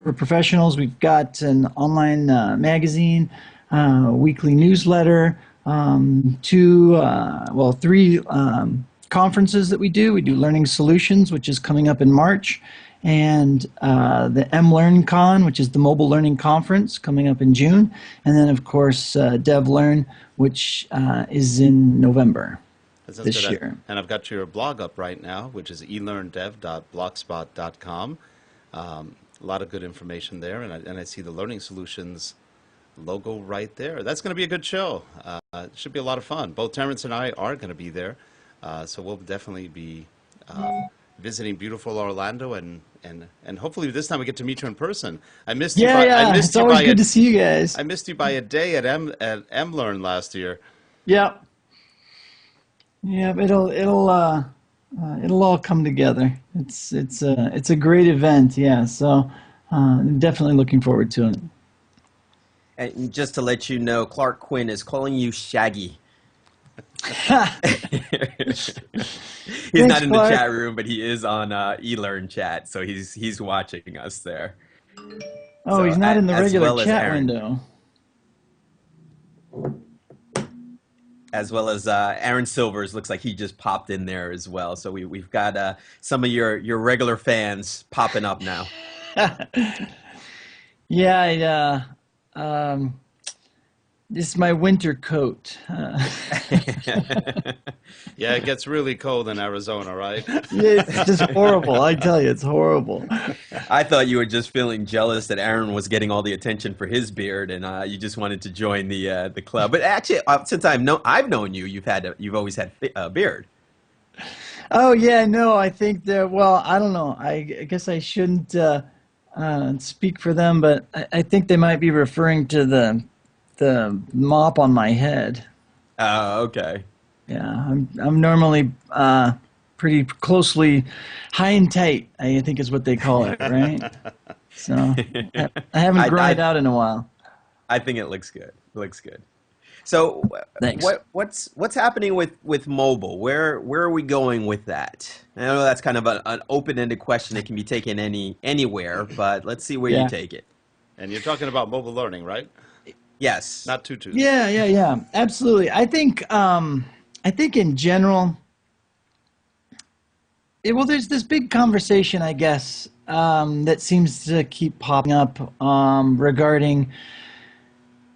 for professionals. We've got an online magazine, weekly newsletter, three conferences that we do. We do Learning Solutions, which is coming up in March, and the eLearnCon, which is the Mobile Learning Conference, coming up in June, and then, of course, DevLearn, which is in November this year. And I've got your blog up right now, which is elearndev.blogspot.com. A lot of good information there, and I see the Learning Solutions logo right there. That's going to be a good show. It should be a lot of fun. Both Terrence and I are going to be there, so we'll definitely be visiting beautiful Orlando, and hopefully this time we get to meet you in person. I missed you. I missed it's always good to see you guys. I missed you by a day at eLearn last year. Yeah. Yeah, it'll all come together. It's a great event. Yeah, so I'm definitely looking forward to it. And just to let you know, Clark Quinn is calling you Shaggy. He's not in the chat room, but he is on eLearnChat, so he's watching us there. Oh, so he's not in the regular chat window. As well as Aaron Silvers, looks like he just popped in there as well. So we've got some of your regular fans popping up now. Yeah, this is my winter coat. Yeah, it gets really cold in Arizona, right? Yeah, it's just horrible. I tell you, it's horrible. I thought you were just feeling jealous that Aaron was getting all the attention for his beard, and you just wanted to join the club. But actually, since I've known you, you've always had a beard. Oh yeah, no, I think that. Well, I don't know. I guess I shouldn't speak for them, but I think they might be referring to the mop on my head. Oh, okay. Yeah, I'm normally pretty closely high and tight, I think is what they call it, right? So I haven't grown it out in a while. I think it looks good. It looks good. So thanks. What's happening with mobile? Where are we going with that? I know that's kind of an open-ended question. It can be taken anywhere, but let's see where you take it. And you're talking about mobile learning, right? Yes. Not tutus. Yeah. Absolutely. I think in general, there's this big conversation, I guess, that seems to keep popping up regarding,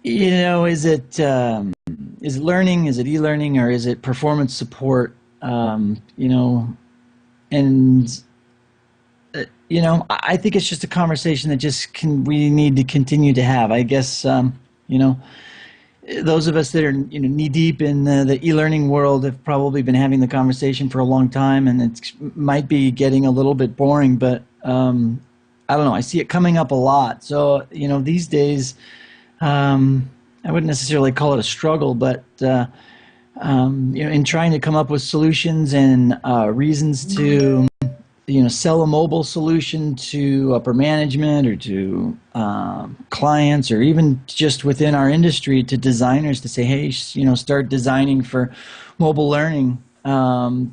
is it learning, is it e-learning, or is it performance support? I think it's just a conversation that we need to continue to have. I guess, those of us that are knee deep in the e-learning world have probably been having the conversation for a long time, and it might be getting a little bit boring. But I don't know. I see it coming up a lot. So these days, I wouldn't necessarily call it a struggle, but in trying to come up with solutions and reasons to sell a mobile solution to upper management or to clients, or even just within our industry to designers to say, hey, start designing for mobile learning.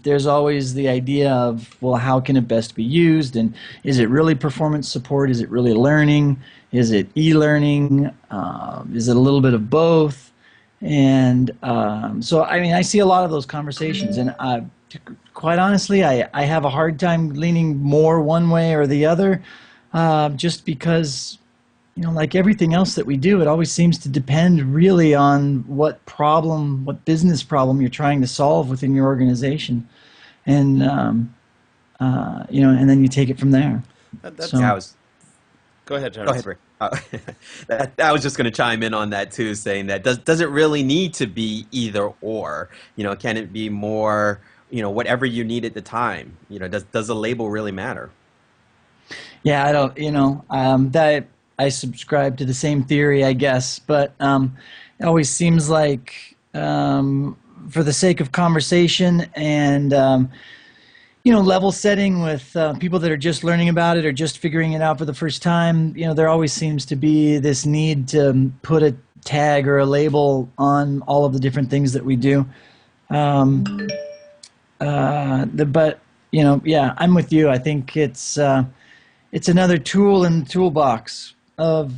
There's always the idea of, well, how can it best be used? And is it really performance support? Is it really learning? Is it e-learning? Is it a little bit of both? And so, I see a lot of those conversations, and quite honestly, I have a hard time leaning more one way or the other, just because, like everything else that we do, it always seems to depend really on what business problem you're trying to solve within your organization, and and then you take it from there. Go ahead, Terrence. Go ahead, I was just going to chime in on that too, saying that does it really need to be either or? Can it be more? Whatever you need at the time. Does the label really matter? Yeah, I don't. That I subscribe to the same theory, I guess, but it always seems like, for the sake of conversation and level setting with people that are just learning about it or just figuring it out for the first time, there always seems to be this need to put a tag or a label on all of the different things that we do. But I'm with you. I think it's, it's a it's another tool in the toolbox of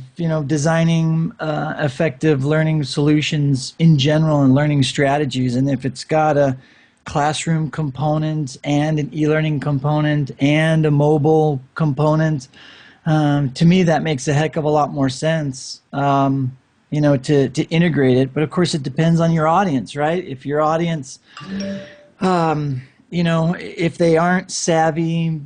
designing effective learning solutions in general and learning strategies. And if it's got a classroom component and an e-learning component and a mobile component, to me that makes a heck of a lot more sense. To integrate it. But of course, it depends on your audience, right? If your audience, if they aren't savvy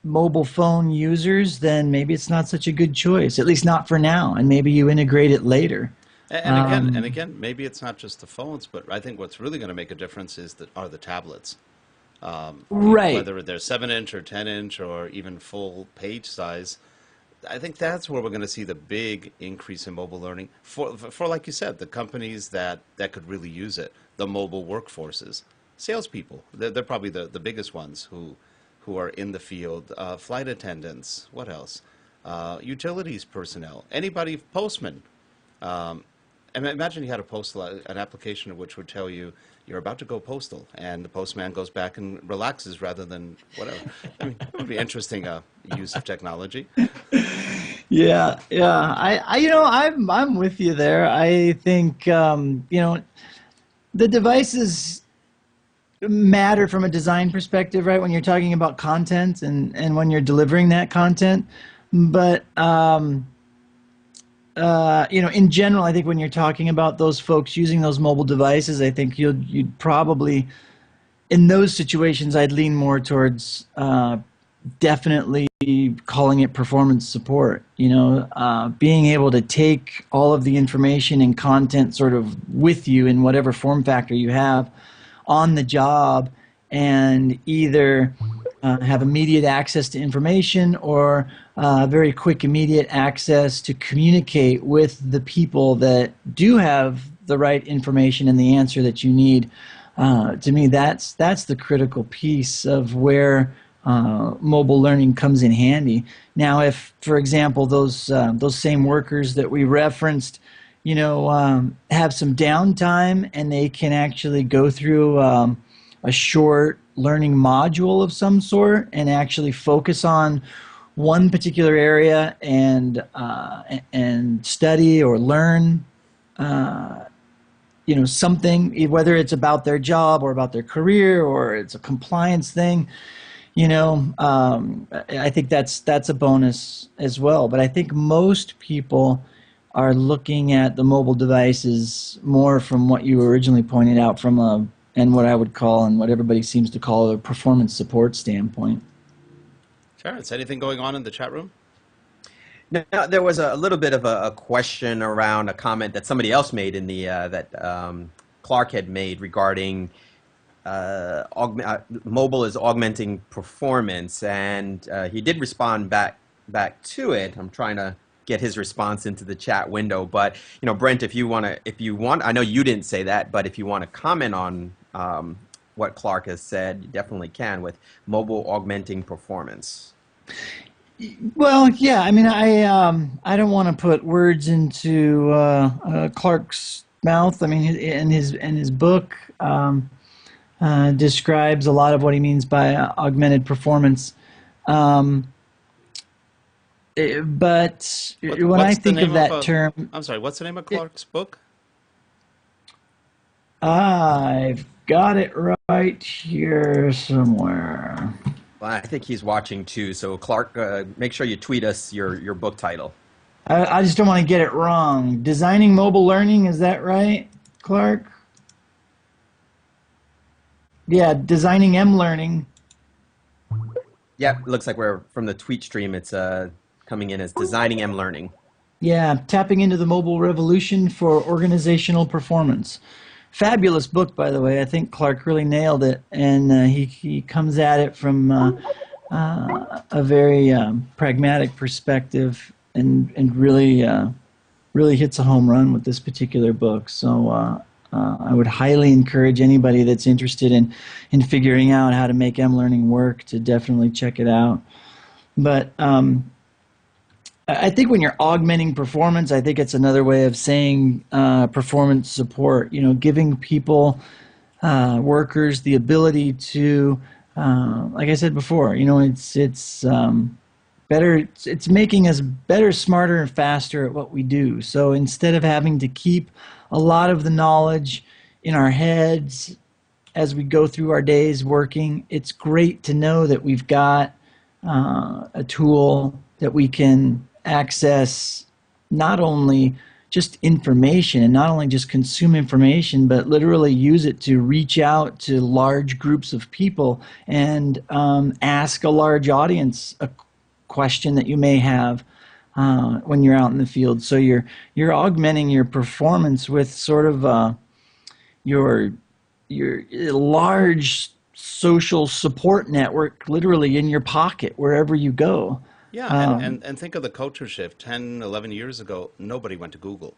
mobile phone users, then maybe it's not such a good choice, at least not for now. And maybe you integrate it later. And again, maybe it's not just the phones, but I think what's really going to make a difference are the tablets. Right. Whether they're 7-inch or 10-inch or even full page size. I think that's where we're going to see the big increase in mobile learning for like you said, the companies that could really use it, the mobile workforces, salespeople. They're probably the biggest ones who are in the field. Flight attendants. What else? Utilities personnel. Anybody, postmen. And imagine you had an application which would tell you you're about to go postal, and the postman goes back and relaxes rather than whatever. I mean, it would be interesting use of technology. Yeah, yeah. I'm with you there. I think the devices matter from a design perspective, right? When you're talking about content and when you're delivering that content, but in general, I think when you're talking about those folks using those mobile devices, I think you'd probably, in those situations, I'd lean more towards definitely calling it performance support. Being able to take all of the information and content sort of with you in whatever form factor you have on the job, and either have immediate access to information or very quick, immediate access to communicate with the people that do have the right information and the answer that you need. To me, that's the critical piece of where mobile learning comes in handy. Now, if, for example, those same workers that we referenced, have some downtime and they can actually go through a short learning module of some sort and actually focus on one particular area and study or learn something, whether it's about their job or about their career or it's a compliance thing. I think that's a bonus as well. But I think most people are looking at the mobile devices more from what you originally pointed out, and what I would call, and what everybody seems to call, a performance support standpoint. Terrence, anything going on in the chat room? Now, there was a little bit of a question around a comment that somebody else made in the that Clark had made regarding mobile is augmenting performance, and he did respond back to it. I'm trying to get his response into the chat window, but Brent, if you want, I know you didn't say that, but if you want to comment on what Clark has said, you definitely can, with mobile augmenting performance. Well, yeah. I mean, I don't want to put words into Clark's mouth. I mean, in his book describes a lot of what he means by augmented performance. But when I think of that term, I'm sorry, what's the name of Clark's book? I've got it right here somewhere. Well, I think he's watching too. So Clark, make sure you tweet us your book title. I just don't want to get it wrong. Designing Mobile Learning, is that right, Clark? Yeah, Designing eLearning. Yeah, it looks like we're from the tweet stream. It's coming in as Designing eLearning. Yeah, Tapping into the Mobile Revolution for Organizational Performance. Fabulous book, by the way. I think Clark really nailed it, and he comes at it from a very pragmatic perspective, and really hits a home run with this particular book. So I would highly encourage anybody that's interested in figuring out how to make eLearning work to definitely check it out. But I think when you're augmenting performance, I think it's another way of saying performance support. Giving people, workers, the ability to, like I said before, it's better. It's making us better, smarter, and faster at what we do. So instead of having to keep a lot of the knowledge in our heads as we go through our days working, it's great to know that we've got a tool that we can access not only just information and not only just consume information, but literally use it to reach out to large groups of people and ask a large audience a question that you may have when you're out in the field. So you're augmenting your performance with sort of your large social support network literally in your pocket wherever you go. Yeah, Um, and think of the culture shift. 10, 11 years ago, nobody went to Google.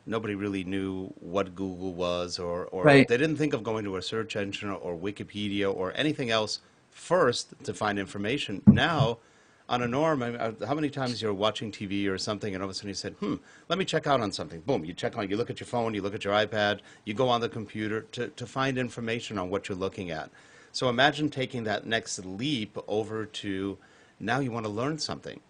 Nobody really knew what Google was, or right. they didn't think of going to a search engine or Wikipedia or anything else first to find information. Now, on a norm, I mean, how many times you're watching TV or something and all of a sudden you said, let me check out on something. Boom, you check on, you look at your phone, you look at your iPad, you go on the computer to find information on what you're looking at. So imagine taking that next leap over to now you want to learn something.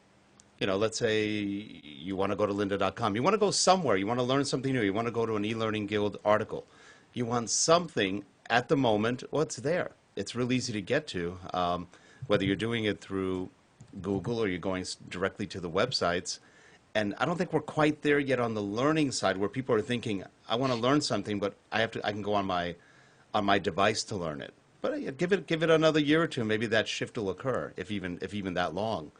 Let's say you want to go to lynda.com. You want to go somewhere. You want to learn something new. You want to go to an e-learning guild article. You want something at the moment. Well, it's there. It's real easy to get to, whether you're doing it through Google or you're going directly to the websites. And I don't think we're quite there yet on the learning side where people are thinking, I want to learn something, but I can go on my device to learn it. But give it another year or two, maybe that shift will occur, if even that long.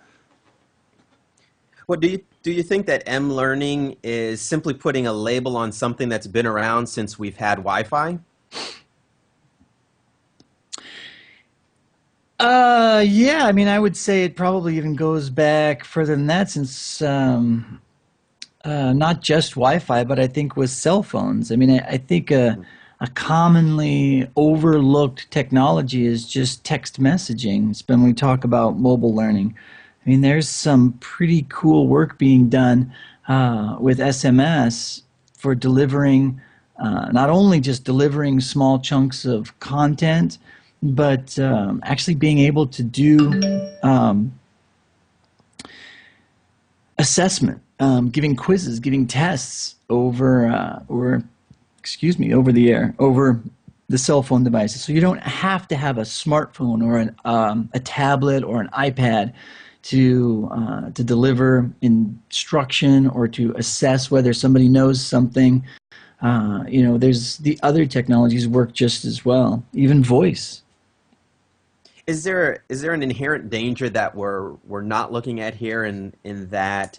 Well, do you think that M-learning is simply putting a label on something that's been around since we've had Wi-Fi? Yeah, I mean, I would say it probably even goes back further than that since not just Wi-Fi, but I think with cell phones. I mean, I think a commonly overlooked technology is just text messaging. It's when we talk about mobile learning. I mean, there's some pretty cool work being done with SMS for delivering, not only just delivering small chunks of content, but actually being able to do um, assessment, giving quizzes, giving tests over the air, over the cell phone devices. So you don't have to have a smartphone or a tablet or an iPad to deliver instruction or to assess whether somebody knows something. There's the other technologies work just as well, even voice. Is there an inherent danger that we're not looking at here in that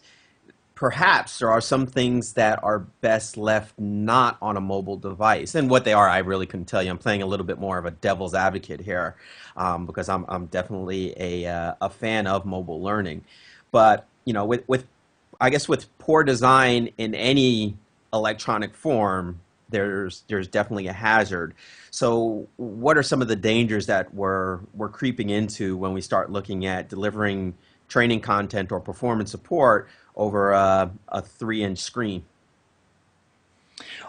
perhaps there are some things that are best left not on a mobile device? And what they are, I really couldn't tell you. I'm playing a little bit more of a devil's advocate here, because I'm definitely a fan of mobile learning. But with I guess with poor design in any electronic form, there's definitely a hazard. So, what are some of the dangers that we're creeping into when we start looking at delivering training content or performance support over a 3-inch screen?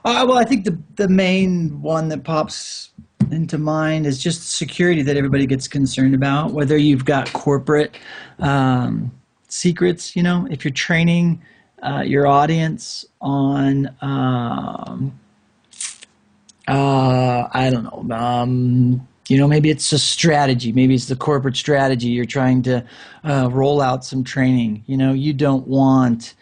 Well, I think the main one that pops into mind is just security that everybody gets concerned about. Whether you've got corporate secrets, if you're training your audience on, I don't know, maybe it's a strategy, maybe it's the corporate strategy. You're trying to roll out some training. You don't want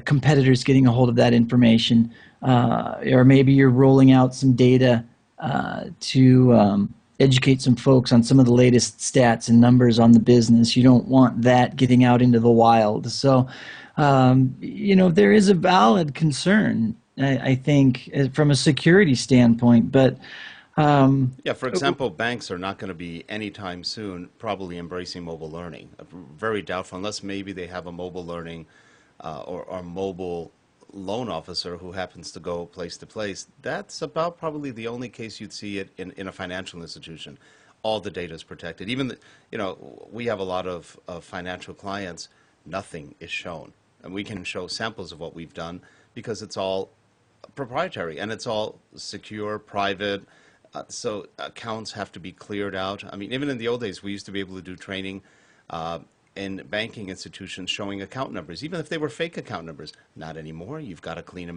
competitors getting a hold of that information, or maybe you're rolling out some data to educate some folks on some of the latest stats and numbers on the business. You don't want that getting out into the wild. So, there is a valid concern, I think, from a security standpoint, but Yeah, for example, banks are not going to be anytime soon probably embracing mobile learning. Very doubtful, unless maybe they have a mobile learning or mobile loan officer who happens to go place to place. That's about probably the only case you'd see it in a financial institution. All the data is protected. Even, we have a lot of financial clients, nothing is shown. And we can show samples of what we've done because it's all proprietary and it's all secure, private. So accounts have to be cleared out. I mean, even in the old days, we used to be able to do training in banking institutions showing account numbers, even if they were fake account numbers. Not anymore. You've got to clean them